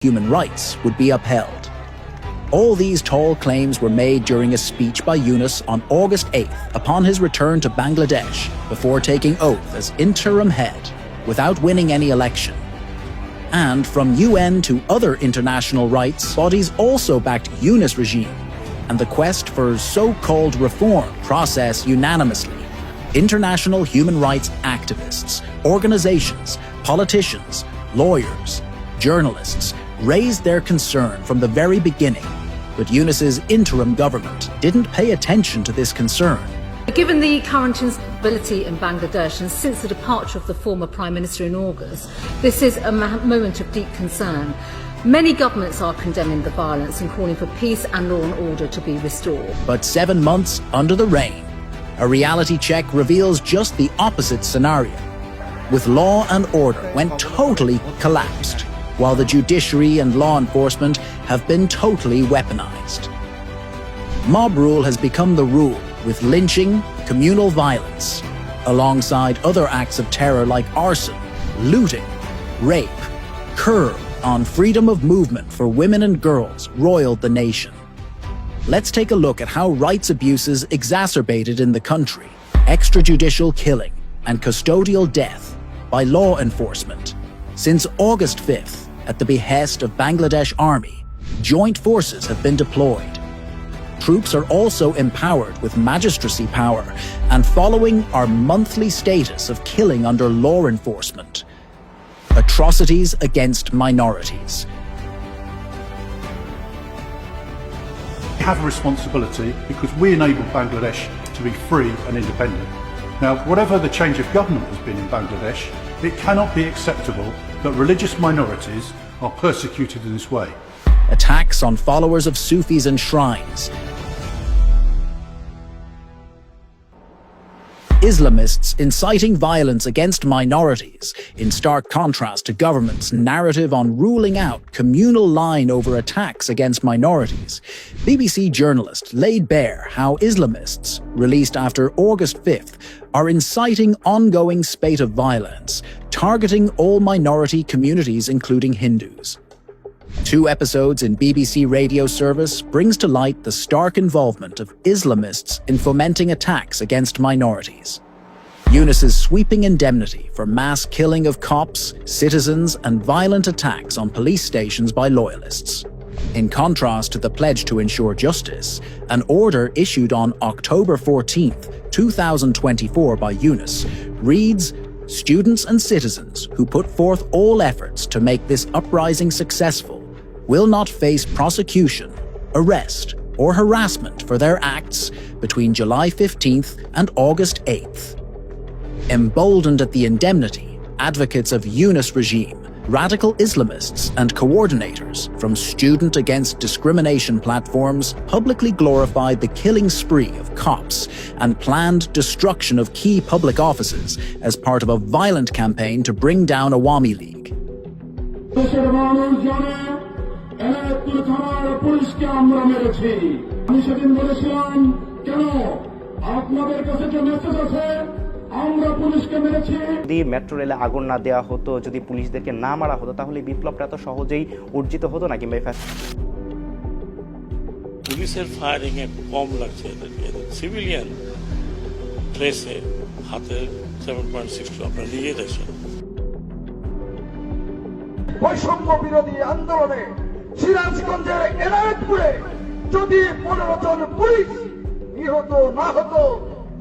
human rights would be upheld. All these tall claims were made during a speech by Yunus on August 8th upon his return to Bangladesh before taking oath as interim head without winning any election. And from UN to other international rights bodies also backed Yunus' regime and the quest for so-called reform process unanimously. International human rights activists, organizations, politicians, lawyers, journalists raised their concern from the very beginning, but Yunus's interim government didn't pay attention to this concern. Given the current instability in Bangladesh and since the departure of the former Prime Minister in August, this is a moment of deep concern. Many governments are condemning the violence and calling for peace and law and order to be restored. But 7 months under the rain, a reality check reveals just the opposite scenario, with law and order when totally collapsed, while the judiciary and law enforcement have been totally weaponized. Mob rule has become the rule, with lynching, communal violence, alongside other acts of terror like arson, looting, rape, curb on freedom of movement for women and girls roiled the nation. Let's take a look at how rights abuses exacerbated in the country, extrajudicial killing and custodial death by law enforcement. Since August 5th, at the behest of Bangladesh Army, joint forces have been deployed. Troops are also empowered with magistracy power and following our monthly status of killing under law enforcement. Atrocities against minorities. We have a responsibility because we enable Bangladesh to be free and independent. Now, whatever the change of government has been in Bangladesh, it cannot be acceptable that religious minorities are persecuted in this way. Attacks on followers of Sufis and shrines. Islamists inciting violence against minorities, in stark contrast to government's narrative on ruling out communal line over attacks against minorities. BBC journalist laid bare how Islamists, released after August 5th, are inciting ongoing spate of violence, targeting all minority communities including Hindus. 2 episodes in BBC radio service brings to light the stark involvement of Islamists in fomenting attacks against minorities. Yunus's sweeping indemnity for mass killing of cops, citizens and violent attacks on police stations by loyalists. In contrast to the pledge to ensure justice, an order issued on October 14th, 2024 by Yunus reads, "Students and citizens who put forth all efforts to make this uprising successful will not face prosecution, arrest, or harassment for their acts between July 15th and August 8th. Emboldened at the indemnity, advocates of Yunus regime, radical Islamists and coordinators from student against discrimination platforms publicly glorified the killing spree of cops and planned destruction of key public offices as part of a violent campaign to bring down Awami League. যদি metro রেলে আগুন না দেওয়া হতো, যদি পুলিশদেরকে না মারা হতো, তাহলে বিপ্লবটা এত সহজেই অর্জিত হতো না। কিংবা পুলিশের ফায়ারিং এ কম লাগছে, সিভিলিয়ান প্লেসে হাতে 7.62 আপনারা নিয়ে দেখছেন। বৈষম্য বিরোধী আন্দোলনে সিরাজগঞ্জের এনায়েতপুরে যদি 15 জন পুলিশ নিহত না হতো,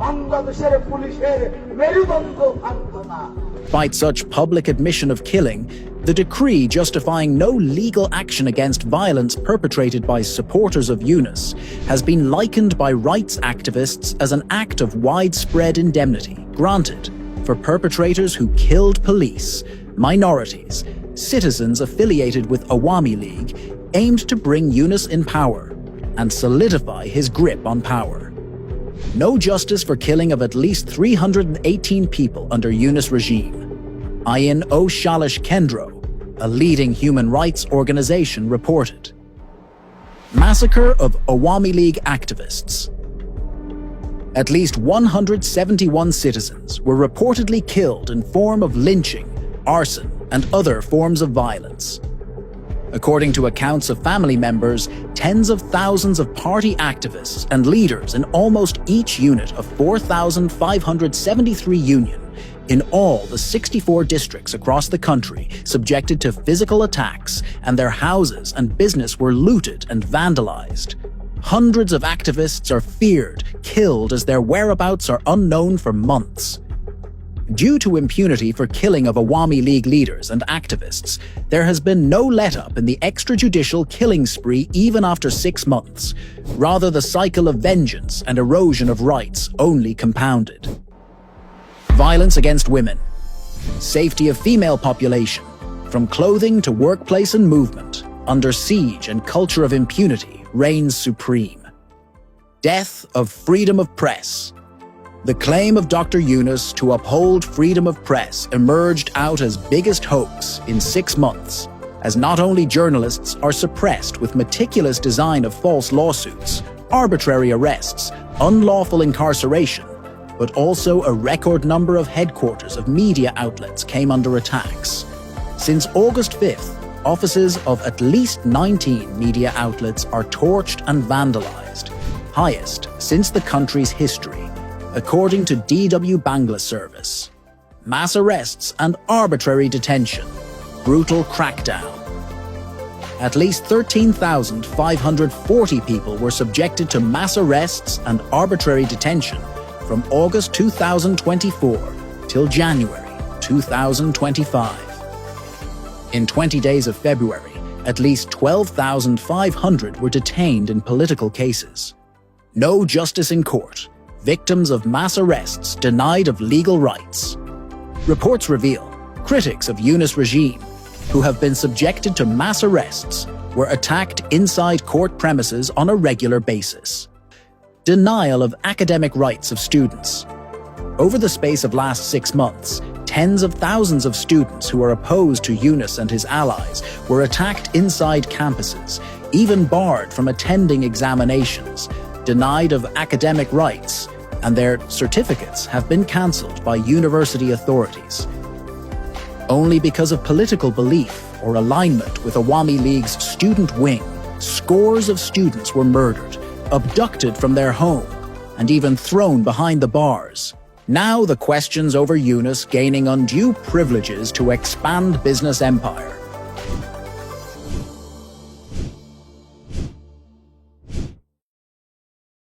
বাংলাদেশের পুলিশের মেরুদণ্ড ভাঙত না। Despite such public admission of killing, the decree justifying no legal action against violence perpetrated by supporters of Yunus has been likened by rights activists as an act of widespread indemnity granted for perpetrators who killed police, minorities, citizens affiliated with Awami League, aimed to bring Yunus in power and solidify his grip on power. No justice for killing of at least 318 people under Yunus regime. Ayin O Shalish Kendro, a leading human rights organization, reported. Massacre of Awami League activists. At least 171 citizens were reportedly killed in form of lynching, arson, and other forms of violence. According to accounts of family members, tens of thousands of party activists and leaders in almost each unit of 4,573 union, in all the 64 districts across the country, subjected to physical attacks, and their houses and business were looted and vandalized. Hundreds of activists are feared, killed as their whereabouts are unknown for months. Due to impunity for killing of Awami League leaders and activists, there has been no let-up in the extrajudicial killing spree even after 6 months. Rather, the cycle of vengeance and erosion of rights only compounded. Violence against women. Safety of female population, from clothing to workplace and movement, under siege and culture of impunity reigns supreme. Death of freedom of press. The claim of Dr. Yunus to uphold freedom of press emerged out as biggest hoax in 6 months, as not only journalists are suppressed with meticulous design of false lawsuits, arbitrary arrests, unlawful incarceration, but also a record number of headquarters of media outlets came under attacks. Since August 5th, offices of at least 19 media outlets are torched and vandalized, highest since the country's history, according to DW Bangla Service. Mass arrests and arbitrary detention, brutal crackdown. At least 13,540 people were subjected to mass arrests and arbitrary detention from August 2024 till January 2025. In 20 days of February, at least 12,500 were detained in political cases. No justice in court. Victims of mass arrests denied of legal rights. Reports reveal critics of Yunus regime, who have been subjected to mass arrests, were attacked inside court premises on a regular basis. Denial of academic rights of students. Over the space of last 6 months, tens of thousands of students who are opposed to Yunus and his allies were attacked inside campuses, even barred from attending examinations, denied of academic rights, and their certificates have been cancelled by university authorities. Only because of political belief or alignment with Awami League's student wing, scores of students were murdered, abducted from their home, and even thrown behind the bars. Now the questions over Yunus gaining undue privileges to expand business empire